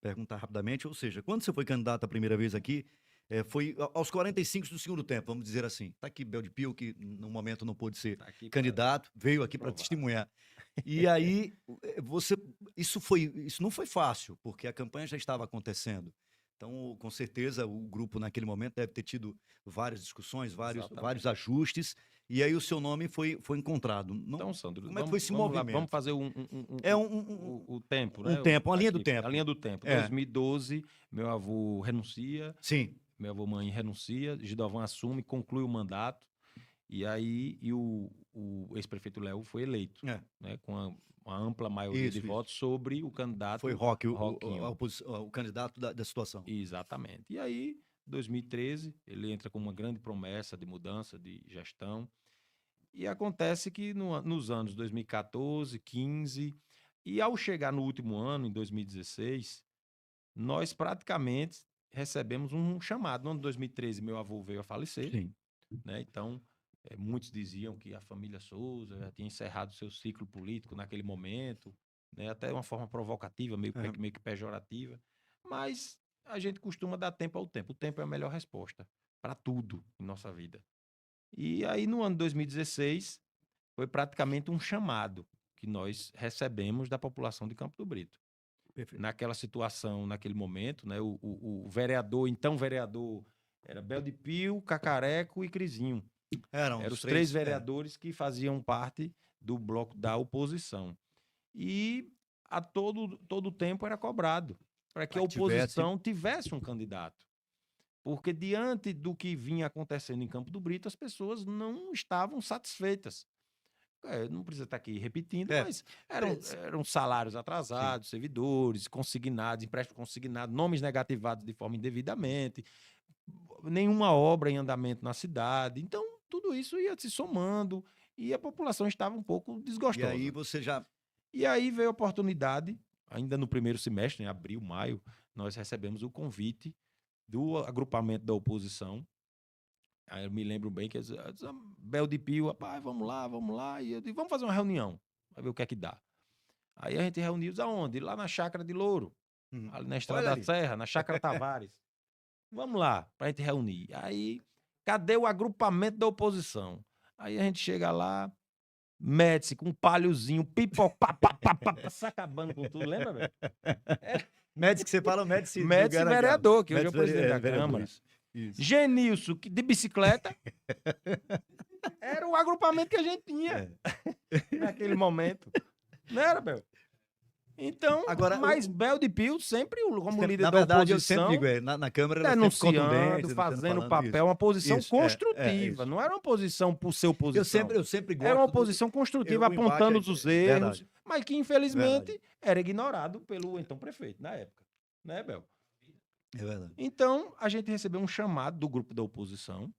perguntar rapidamente, ou seja, quando você foi candidato a primeira vez aqui, foi aos 45 do segundo tempo, vamos dizer assim. Está aqui Bel de Pio, que no momento não pôde ser Tá aqui para candidato, veio aqui para provar. testemunhar. E aí, você, isso não foi fácil, porque a campanha já estava acontecendo. Então, com certeza, o grupo naquele momento deve ter tido várias discussões, vários Exatamente. ajustes, e aí o seu nome foi encontrado. Então, Sandro, Como é que foi esse vamos lá, movimento? vamos fazer É o tempo, um né? tempo, uma linha do Aqui, tempo. a linha do tempo. É. 2012, meu avô renuncia, Sim, meu avô-mãe renuncia, Gidovan assume, conclui o mandato, e aí o ex-prefeito Léo foi eleito, é. né? Com uma ampla maioria de Isso. votos sobre o candidato Foi Roque, Roquinho. o candidato da situação. Exatamente. E aí, 2013, ele entra com uma grande promessa de mudança de gestão. E acontece que nos anos 2014, 15 e ao chegar no último ano, em 2016, nós praticamente recebemos um chamado. No ano de 2013, meu avô veio a falecer, Sim. né? Então, muitos diziam que a família Souza já tinha encerrado seu ciclo político naquele momento, né? Até de uma forma provocativa, meio que pejorativa. Mas a gente costuma dar tempo ao tempo. O tempo é a melhor resposta para tudo em nossa vida. E aí, no ano de 2016, foi praticamente um chamado que nós recebemos da população de Campo do Brito. Perfeito. Naquela situação, naquele momento, né, o vereador, então vereador, era Bel de Pio, Cacareco e Crisinho. Eram Os três vereadores que faziam parte do bloco da oposição. E a todo tempo era cobrado para que a oposição tivesse um candidato. Porque diante do que vinha acontecendo em Campo do Brito, as pessoas não estavam satisfeitas. Não precisa estar aqui repetindo, mas eram salários atrasados, servidores, consignados, empréstimos consignados, nomes negativados de forma indevidamente, nenhuma obra em andamento na cidade. Então, tudo isso ia se somando e a população estava um pouco desgostosa. E aí você já... E aí veio a oportunidade, ainda no primeiro semestre, em abril, maio, nós recebemos o convite do agrupamento da oposição. Aí eu me lembro bem que Bel de Pio, rapaz, vamos lá. E eu digo, vamos fazer uma reunião, vai ver o que é que dá. Aí a gente reuniu aonde? Lá na Chácara de Louro, ali na Estrada da Serra, na Chácara Tavares. Vamos lá, pra gente reunir. Aí, cadê o agrupamento da oposição? Aí a gente chega lá, Médici com um palhozinho, pipoca, se acabando com tudo, lembra, velho? Médici que você fala, Médici vereador, que hoje é o presidente da Câmara. Isso. Genilson, de bicicleta. Era o agrupamento que a gente tinha naquele momento. Não era, Bel? Então, agora, mas Bel de Pio sempre, como líder na da verdade, oposição, eu sempre digo, na Câmara era denunciando, fazendo papel, uma posição construtiva. Não era uma posição por ser oposição. Eu sempre gosto. Era uma posição construtiva, apontando os erros, mas que, infelizmente, era ignorado pelo então prefeito na época. Né, Bel? É verdade. Então, a gente recebeu um chamado do grupo da oposição.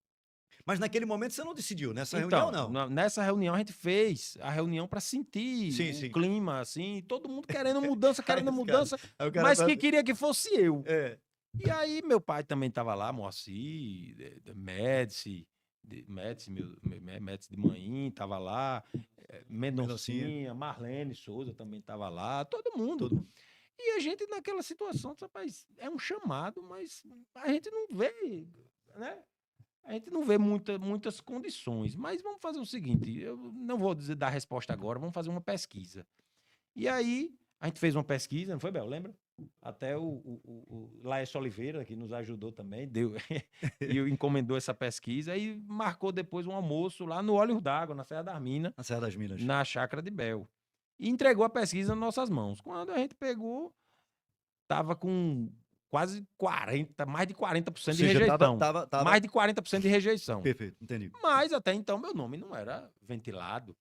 Mas naquele momento você não decidiu, nessa reunião não? Nessa reunião a gente fez a reunião para sentir o clima, assim, todo mundo querendo mudança, mas que queria que fosse eu. E aí meu pai também estava lá, Moacir, Médici de Manhim estava lá, Mendoncinha, Marlene Souza também estava lá, todo mundo. E a gente naquela situação, rapaz, é um chamado, mas a gente não vê, né? A gente não vê muitas condições, mas vamos fazer o seguinte, eu não vou dar a resposta agora, vamos fazer uma pesquisa. E aí, a gente fez uma pesquisa, não foi, Bel? Lembra? Até o Laércio Oliveira, que nos ajudou também, e encomendou essa pesquisa, e marcou depois um almoço lá no Olhos d'Água, na Serra das Minas. Na Serra das Minas. Na Chácara de Bel. E entregou a pesquisa nas nossas mãos. Quando a gente pegou, estava com quase 40%, mais de 40% de rejeição. Mais de 40% de rejeição. Perfeito, entendi. Mas até então meu nome não era ventilado.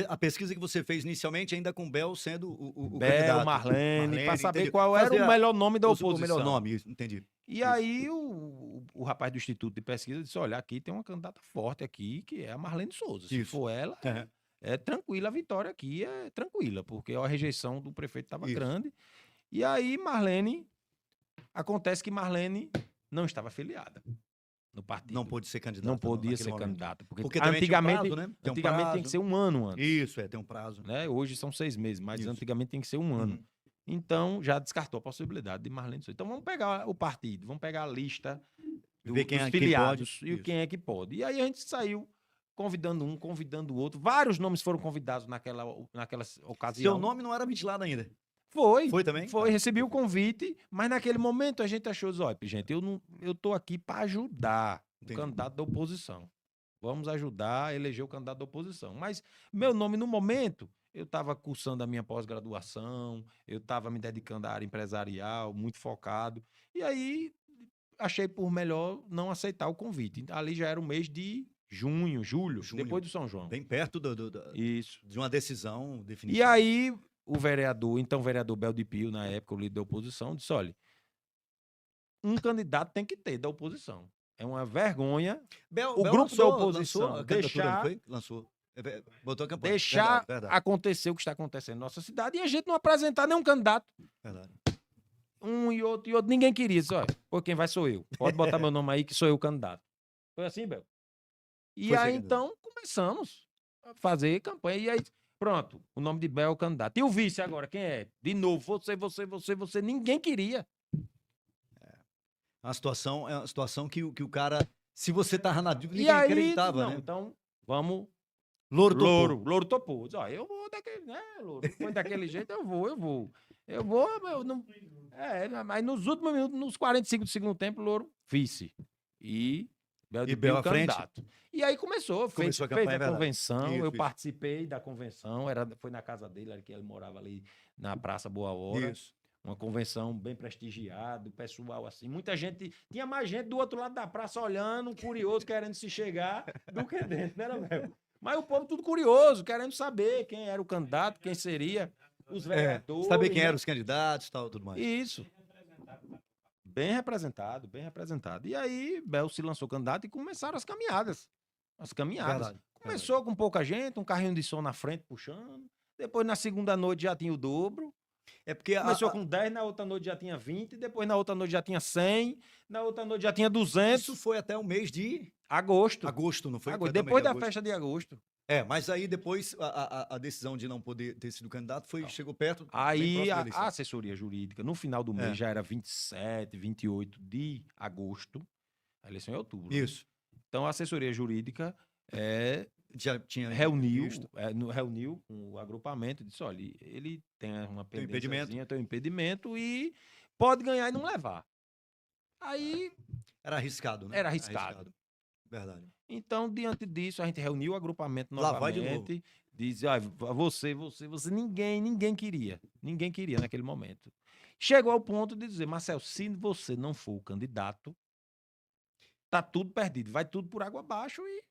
A pesquisa que você fez inicialmente ainda com Bel sendo o Bel, candidato. Marlene, para saber qual era o melhor nome da oposição. O melhor nome, entendi. E aí o rapaz do Instituto de Pesquisa disse, olha, aqui tem uma candidata forte aqui, que é a Marlene Souza. Se for ela, é tranquila a vitória aqui, é tranquila, porque a rejeição do prefeito estava grande. E aí acontece que Marlene não estava afiliada no partido. Não pôde ser candidata. Não podia ser candidata. Porque antigamente, tinha um prazo, né? Antigamente tem que ser um ano antes. Isso, tem um prazo. Né? Hoje são 6 meses, mas antigamente tem que ser um ano. Então, já descartou a possibilidade de Marlene Souza. Então, vamos pegar o partido, vamos pegar a lista ver quem dos é, filiados quem pode, e quem é que pode. E aí a gente saiu convidando um, convidando o outro. Vários nomes foram convidados naquela ocasião. Seu nome não era ventilado ainda? Foi também? Foi, recebi o convite, mas naquele momento a gente achou, olha, gente, eu tô aqui para ajudar o candidato da oposição. Vamos ajudar a eleger o candidato da oposição. Mas meu nome, no momento, eu estava cursando a minha pós-graduação, eu estava me dedicando à área empresarial, muito focado. E aí, achei por melhor não aceitar o convite. Ali já era o mês de julho, depois do São João. Bem perto Isso. de uma decisão definitiva. E aí, o vereador Bel de Pio, na época, o líder da oposição, disse, olha, um candidato tem que ter da oposição. É uma vergonha o grupo da oposição lançou. Botou a campanha. Deixar acontecer o que está acontecendo na nossa cidade e a gente não apresentar nenhum candidato. Verdade. Um e outro, ninguém queria. Disse, olha, pô, quem vai sou eu. Pode botar meu nome aí que sou eu o candidato. Foi assim, Bel? E aí, então, começamos a fazer campanha. E aí, pronto, o nome de Bel é o candidato. E o vice agora, quem é? De novo, você. Ninguém queria. É uma situação que o cara, se você tava na dúvida, ninguém acreditava, não, né? Então, vamos... Louro topou. Diz, ó, eu vou daquele, né, Louro? Foi daquele jeito, eu vou. Mas nos últimos minutos, nos 45 do segundo tempo, Louro, vice. E Bel à frente. E aí começou fez a convenção, isso, eu participei da convenção, foi na casa dele, que ele morava ali na Praça Boa Hora. Isso. Uma convenção bem prestigiada, o pessoal assim, muita gente, tinha mais gente do outro lado da praça olhando, curioso, querendo se chegar, do que dentro, né, Bel? Mas o povo tudo curioso, querendo saber quem era o candidato, quem seria, os vereadores. Saber quem eram os candidatos e tal, tudo mais. Isso. Bem representado. E aí, Bel se lançou candidato e começaram as caminhadas. Verdade. Começou com pouca gente, um carrinho de som na frente puxando. Depois, na segunda noite, já tinha o dobro. Começou com 10, na outra noite já tinha 20, depois na outra noite já tinha 100, na outra noite já tinha 200. Isso foi até o mês de... Agosto, não foi? Depois da festa de agosto. Mas aí depois a decisão de não poder ter sido candidato chegou perto. Aí a assessoria jurídica, no final do mês, já era 27, 28 de agosto, a eleição em outubro. Isso. Então a assessoria jurídica já tinha reuniu com o agrupamento e disse, olha, ele tem uma pendênciazinha, tem um impedimento e pode ganhar e não levar. Aí... Era arriscado, né? Era arriscado. Verdade. Então, diante disso, a gente reuniu o agrupamento novamente. Lá vai de novo. Diz, você, ninguém queria. Ninguém queria naquele momento. Chegou ao ponto de dizer, Marcel, se você não for o candidato, tá tudo perdido. Vai tudo por água abaixo e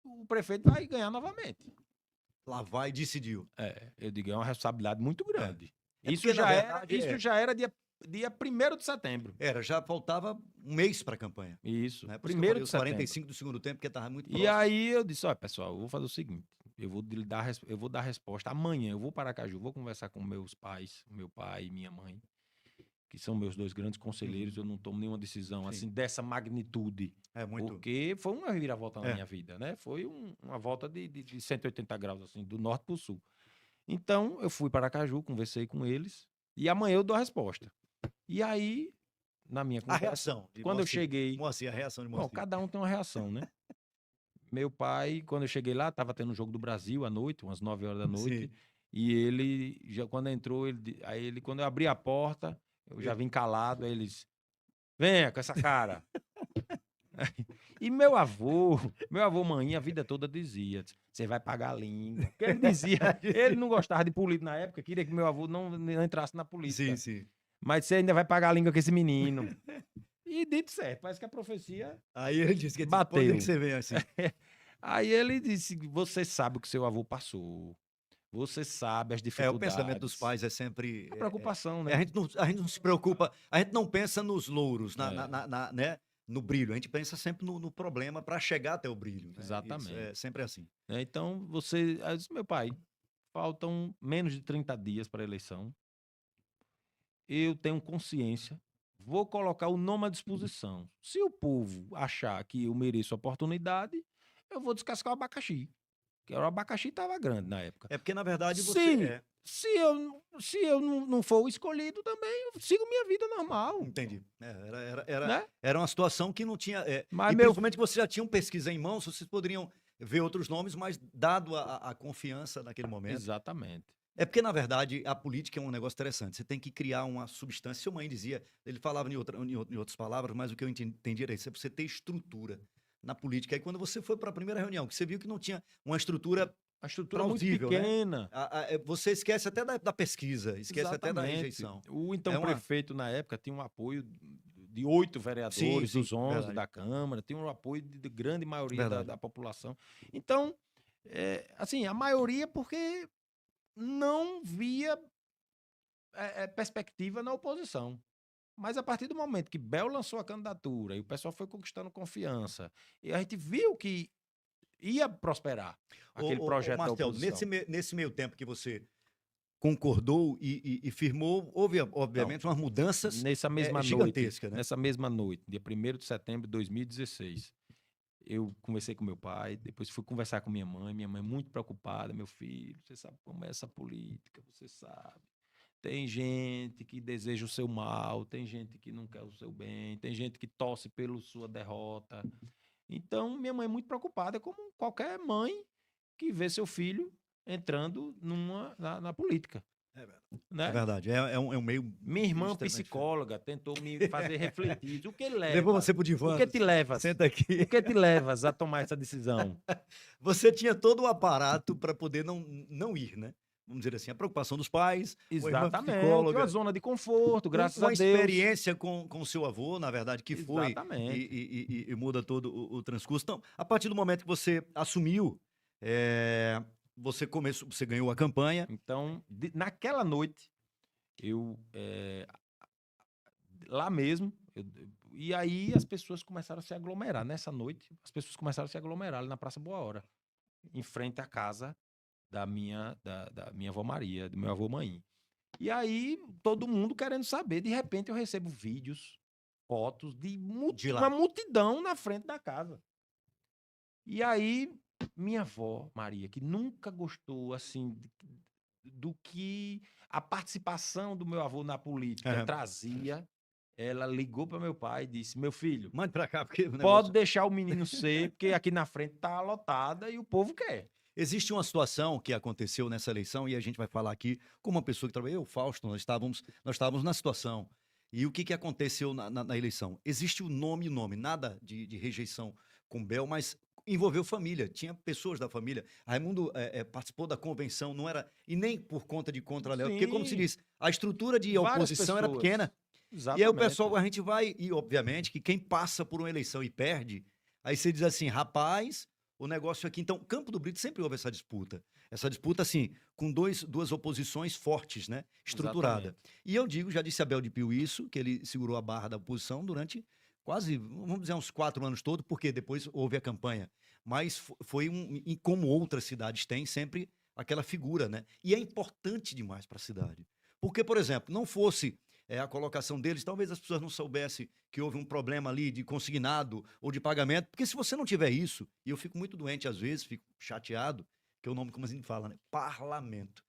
o prefeito vai ganhar novamente. Lá vai e decidiu. Eu digo, é uma responsabilidade muito grande. Isso já era dia 1º de setembro. Já faltava um mês para a campanha. Isso, né? 1º de setembro. 45 do segundo tempo, porque estava muito próximo. E aí eu disse, olha, pessoal, eu vou fazer o seguinte, eu vou dar resposta amanhã, eu vou para Aracaju, vou conversar com meus pais, meu pai e minha mãe, que são meus 2 grandes conselheiros, eu não tomo nenhuma decisão assim dessa magnitude. Porque foi uma reviravolta na minha vida, né? Foi uma volta de 180 graus, assim, do norte para o sul. Então, eu fui para Aracaju, conversei com eles, e amanhã eu dou a resposta. E aí, na minha conversa... A reação. Quando eu cheguei... Moacir, a reação de Moacir. Bom, cada um tem uma reação, né? Meu pai, quando eu cheguei lá, estava tendo o Jogo do Brasil à noite, umas 9 horas da noite. Sim. E ele, quando entrou, quando eu abri a porta, eu já vim calado, aí eles... Venha com essa cara. E meu avô, mãe, a vida toda dizia, você vai pagar a língua. Porque ele dizia, ele não gostava de política na época, queria que meu avô não entrasse na política. Sim. Mas você ainda vai pagar a língua com esse menino. E dito certo, parece que a profecia aí ele disse que bateu. Que você vem assim. Aí ele disse, você sabe o que seu avô passou. Você sabe as dificuldades. O pensamento dos pais é sempre... A preocupação, né? A gente não se preocupa, a gente não pensa nos louros, né? No brilho. A gente pensa sempre no problema para chegar até o brilho. Né? Exatamente. Isso é sempre assim. Então, eu disse, meu pai, faltam menos de 30 dias para a eleição. Eu tenho consciência, vou colocar o nome à disposição. Se o povo achar que eu mereço oportunidade, eu vou descascar o abacaxi. Porque o abacaxi estava grande na época. Porque, na verdade, se eu não for o escolhido também, eu sigo minha vida normal. Entendi. Era uma situação que não tinha... Mas principalmente que você já tinha pesquisa em mãos, vocês poderiam ver outros nomes, mas dado a confiança naquele momento... Exatamente. É porque, na verdade, a política é um negócio interessante. Você tem que criar uma substância. Sua mãe dizia, ele falava em outras palavras, mas o que eu entendi era isso, é você ter estrutura na política. Aí quando você foi para a primeira reunião, que você viu que não tinha uma estrutura... A estrutura plausível, muito pequena. Né? Você esquece até da pesquisa, esquece até da rejeição. O prefeito, na época, tinha um apoio de 8 vereadores, dos 11 verdade. Da Câmara, tinha um apoio de grande maioria da população. Então, assim, a maioria porque não via perspectiva na oposição. Mas a partir do momento que Bel lançou a candidatura e o pessoal foi conquistando confiança, e a gente viu que ia prosperar aquele projeto da oposição. Nesse meio tempo que você concordou e firmou, houve, obviamente, umas mudanças nessa mesma gigantescas. Né? Nessa mesma noite, dia 1º de setembro de 2016, eu conversei com meu pai, depois fui conversar com minha mãe muito preocupada, meu filho, você sabe como é essa política, você sabe. Tem gente que deseja o seu mal, tem gente que não quer o seu bem, tem gente que torce pela sua derrota. Então, minha mãe é muito preocupada, como qualquer mãe que vê seu filho entrando na política. É verdade. É um meio... Minha irmã, psicóloga, tentou me fazer refletir. O que leva? Levou você pro divã. O que te leva? Senta aqui. O que te levas a tomar essa decisão? Você tinha todo o aparato para poder não ir, né? Vamos dizer assim, a preocupação dos pais, exatamente, uma zona de conforto, graças a Deus. Uma experiência com o seu avô, na verdade, que foi e muda todo o transcurso. Então, a partir do momento que você assumiu, você ganhou a campanha. Então, naquela noite, lá mesmo, e aí as pessoas começaram a se aglomerar. Nessa noite, as pessoas começaram a se aglomerar ali na Praça Boa Hora, em frente à casa da minha avó Maria, do meu avô Maim. E aí, todo mundo querendo saber. De repente, eu recebo vídeos, fotos de uma multidão na frente da casa. E aí, minha avó Maria, que nunca gostou, assim, do que a participação do meu avô na política trazia, ela ligou para meu pai e disse, meu filho, mande para cá, porque pode deixar o menino ser, porque aqui na frente tá lotada e o povo quer. Existe uma situação que aconteceu nessa eleição, e a gente vai falar aqui com uma pessoa que trabalhou, eu, Fausto, nós estávamos na situação. E o que aconteceu na eleição? Existe o nome, nada de rejeição com Bel, mas envolveu família, tinha pessoas da família. Raimundo participou da convenção, não era, e nem por conta de contra-Léo, porque, como se diz, a estrutura de oposição era pequena. Exatamente. E aí o pessoal, a gente vai, e obviamente que quem passa por uma eleição e perde, aí você diz assim, rapaz... O negócio aqui, então, Campo do Brito sempre houve essa disputa. Essa disputa, assim, com duas oposições fortes, né? Estruturada. Exatamente. E eu digo, já disse a Bel de Pio isso, que ele segurou a barra da oposição durante quase, vamos dizer, uns 4 anos todos, porque depois houve a campanha. Mas foi e como outras cidades têm, sempre aquela figura, né? E é importante demais para a cidade. Porque, por exemplo, não fosse... a colocação deles, talvez as pessoas não soubessem que houve um problema ali de consignado ou de pagamento, porque se você não tiver isso, e eu fico muito doente às vezes, fico chateado, que é o nome como a gente fala, né? Parlamento,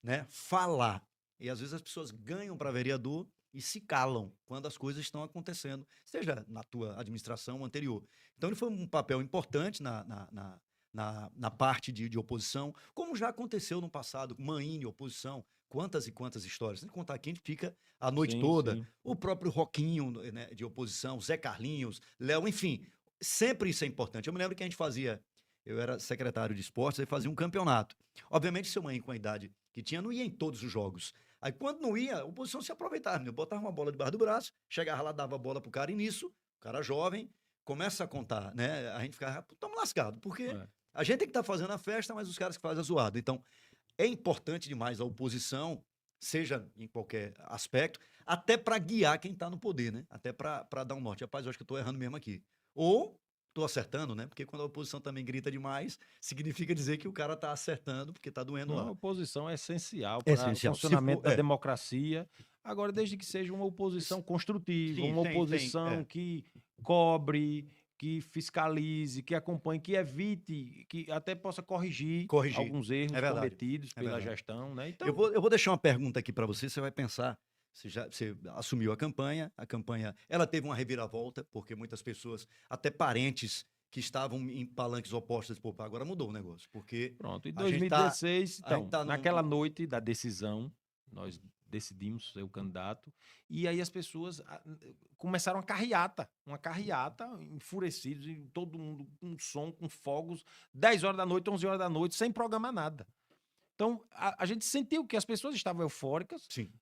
né? Falar. E às vezes as pessoas ganham para vereador e se calam quando as coisas estão acontecendo, seja na tua administração anterior. Então ele foi um papel importante na parte de oposição, como já aconteceu no passado, Maine, oposição, quantas e quantas histórias. Sem contar aqui, a gente fica a noite toda. Sim. O próprio Roquinho, né, de oposição, Zé Carlinhos, Léo, enfim, sempre isso é importante. Eu me lembro que a gente fazia, eu era secretário de esportes, aí fazia um campeonato. Obviamente, seu mãe, com a idade que tinha, não ia em todos os jogos. Aí, quando não ia, a oposição se aproveitava. Eu botava uma bola debaixo do braço, chegava lá, dava a bola pro cara, e nisso, o cara jovem, começa a contar, né? A gente ficava, estamos lascados, porque a gente tem que estar fazendo a festa, mas os caras que fazem a zoada. Então, é importante demais a oposição, seja em qualquer aspecto, até para guiar quem está no poder, né? Até para dar um norte. Rapaz, eu acho que eu estou errando mesmo aqui. Ou estou acertando, né? Porque quando a oposição também grita demais, significa dizer que o cara está acertando, porque está doendo lá. A oposição é essencial para o funcionamento da democracia. Agora, desde que seja uma oposição construtiva, uma oposição que cobre, que fiscalize, que acompanhe, que evite, que até possa corrigir. Alguns erros cometidos pela gestão, né? Então, eu vou deixar uma pergunta aqui para você vai pensar. Você assumiu a campanha, ela teve uma reviravolta, porque muitas pessoas, até parentes que estavam em palanques opostos, pô, agora mudou o negócio, porque... Pronto, em 2016, naquela noite da decisão, nós decidimos ser o candidato, e aí as pessoas começaram uma carreata, enfurecidos, e todo mundo com som, com fogos, 10 horas da noite, 11 horas da noite, sem programar nada. Então, a gente sentiu que as pessoas estavam eufóricas. Sim.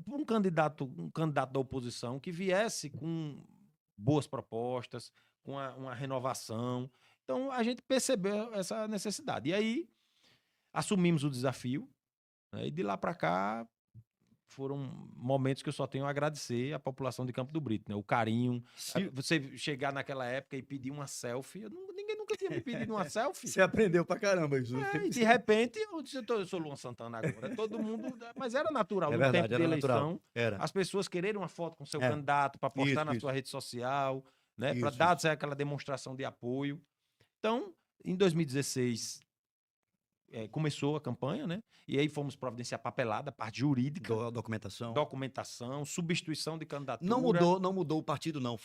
Por um candidato da oposição que viesse com boas propostas, com uma renovação. Então, a gente percebeu essa necessidade. E aí, assumimos o desafio, né? E de lá para cá, foram momentos que eu só tenho a agradecer à população de Campo do Brito, né? O carinho. Você chegar naquela época e pedir uma selfie, ninguém nunca tinha me pedido uma selfie. Você aprendeu pra caramba isso. E de repente, eu disse, eu sou Luan Santana agora. Todo mundo... Mas era natural, no tempo de eleição, as pessoas quererem uma foto com seu candidato para postar na sua rede social, né? Para dar aquela demonstração de apoio. Então, em 2016... começou a campanha, né? E aí fomos providenciar papelada, parte jurídica. Documentação, substituição de candidatura. Não mudou o partido, não.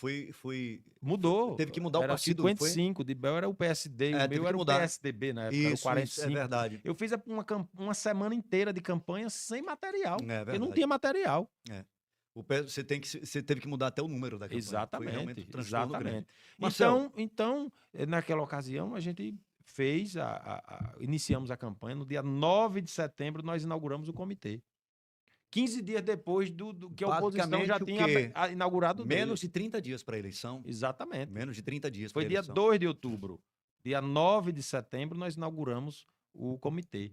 Mudou. Teve que mudar era o partido. 55, de Bel era o PSD, o meu era o PSDB na época, era o 45. Isso, é verdade. Eu fiz uma semana inteira de campanha sem material, porque não tinha material. Você teve que mudar até o número da campanha. Exatamente. Então, naquela ocasião, a gente... iniciamos a campanha. No dia 9 de setembro, nós inauguramos o comitê. 15 dias depois do que a oposição já tinha inaugurado. Menos de 30 dias para a eleição. Exatamente. Menos de 30 dias para a eleição. Foi dia 2 de outubro. Dia 9 de setembro, nós inauguramos o comitê.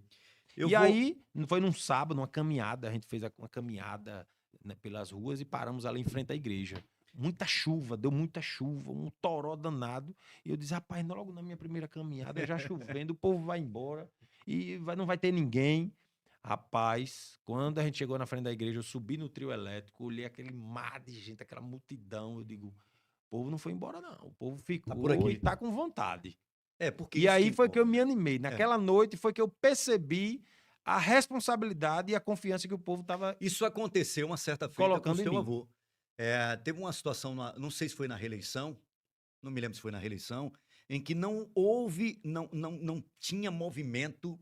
Aí, foi num sábado, uma caminhada. A gente fez uma caminhada, né, pelas ruas e paramos ali em frente à igreja. Muita chuva, deu muita chuva, um toró danado. E eu disse, rapaz, logo na minha primeira caminhada, já chovendo, o povo vai embora e não vai ter ninguém. Rapaz, quando a gente chegou na frente da igreja, eu subi no trio elétrico, olhei aquele mar de gente, aquela multidão. Eu digo, o povo não foi embora, não. O povo ficou por aqui. E tá com vontade. E aí foi que eu me animei. Naquela noite foi que eu percebi a responsabilidade e a confiança que o povo estava... Isso aconteceu uma certa feita com o seu avô. Teve uma situação, não sei se foi na reeleição, não me lembro se foi na reeleição, em que não tinha movimento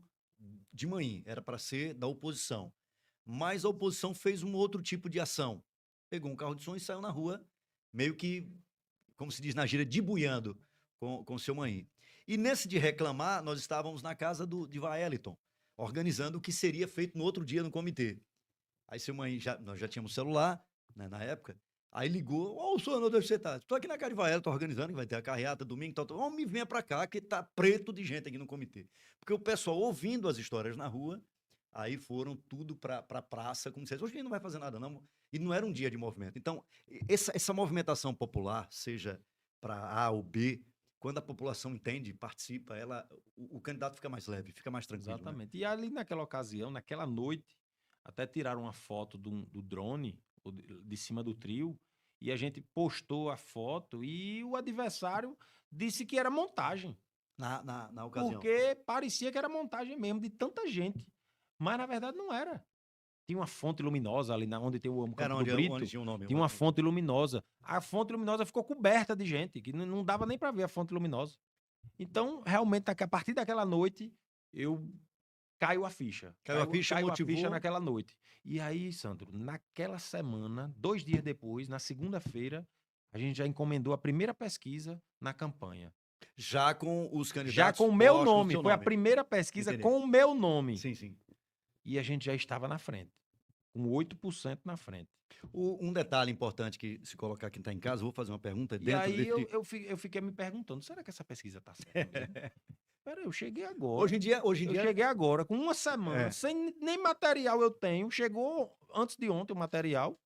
de manhã, era para ser da oposição. Mas a oposição fez um outro tipo de ação. Pegou um carro de som e saiu na rua, meio que, como se diz na gíria, debuiando com o seu manhã. E nesse de reclamar, nós estávamos na casa de Wellington, organizando o que seria feito no outro dia no comitê. Aí seu manhã, nós já tínhamos celular, né, na época. Aí ligou, o senhor, onde você tá? Estou aqui na casa de Vaela, estou organizando, que vai ter a carreata domingo, tal. Me venha para cá, que tá preto de gente aqui no comitê. Porque o pessoal, ouvindo as histórias na rua, aí foram tudo para a praça, como se hoje a gente não vai fazer nada, não. E não era um dia de movimento. Então, essa movimentação popular, seja para A ou B, quando a população entende, participa, o candidato fica mais leve, fica mais tranquilo. Exatamente. Né? E ali naquela ocasião, naquela noite, até tiraram uma foto do drone, de cima do trio, e a gente postou a foto e o adversário disse que era montagem. Na ocasião. Porque parecia que era montagem mesmo, de tanta gente. Mas, na verdade, não era. Tinha uma fonte luminosa ali onde tem o Campo do Brito. Onde tinha um nome, tinha uma fonte luminosa. A fonte luminosa ficou coberta de gente, que não dava nem para ver a fonte luminosa. Então, realmente, a partir daquela noite, caiu a ficha. Caiu a ficha naquela noite. E aí, Sandro, naquela semana, 2 dias depois, na segunda-feira, a gente já encomendou a primeira pesquisa na campanha. Já com os candidatos? Já com o meu nome. Foi a primeira pesquisa com o meu nome. Sim. E a gente já estava na frente. Com 8% na frente. Um detalhe importante que se colocar quem está em casa, eu vou fazer uma pergunta dentro desse... eu fiquei me perguntando, será que essa pesquisa está certa mesmo? Peraí, eu cheguei agora. Hoje em dia... Eu cheguei agora, com uma semana, sem nem material eu tenho. Chegou antes de ontem o material.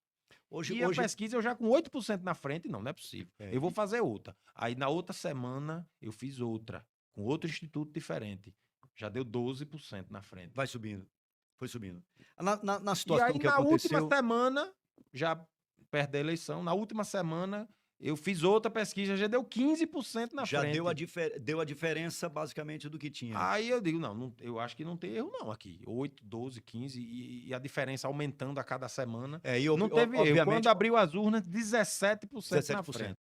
A pesquisa eu já com 8% na frente. Não é possível. Eu vou fazer outra. Aí na outra semana eu fiz outra, com outro instituto diferente. Já deu 12% na frente. Vai subindo. Foi subindo. Na situação que aconteceu... na última semana, já perto da eleição, na última semana, Eu fiz outra pesquisa, já deu 15% na já frente. Já deu a diferença basicamente do que tinha. Aí eu digo, não, eu acho que não tem erro não aqui. 8, 12, 15 e a diferença aumentando a cada semana. Não teve erro. Quando abriu as urnas, 17% na frente.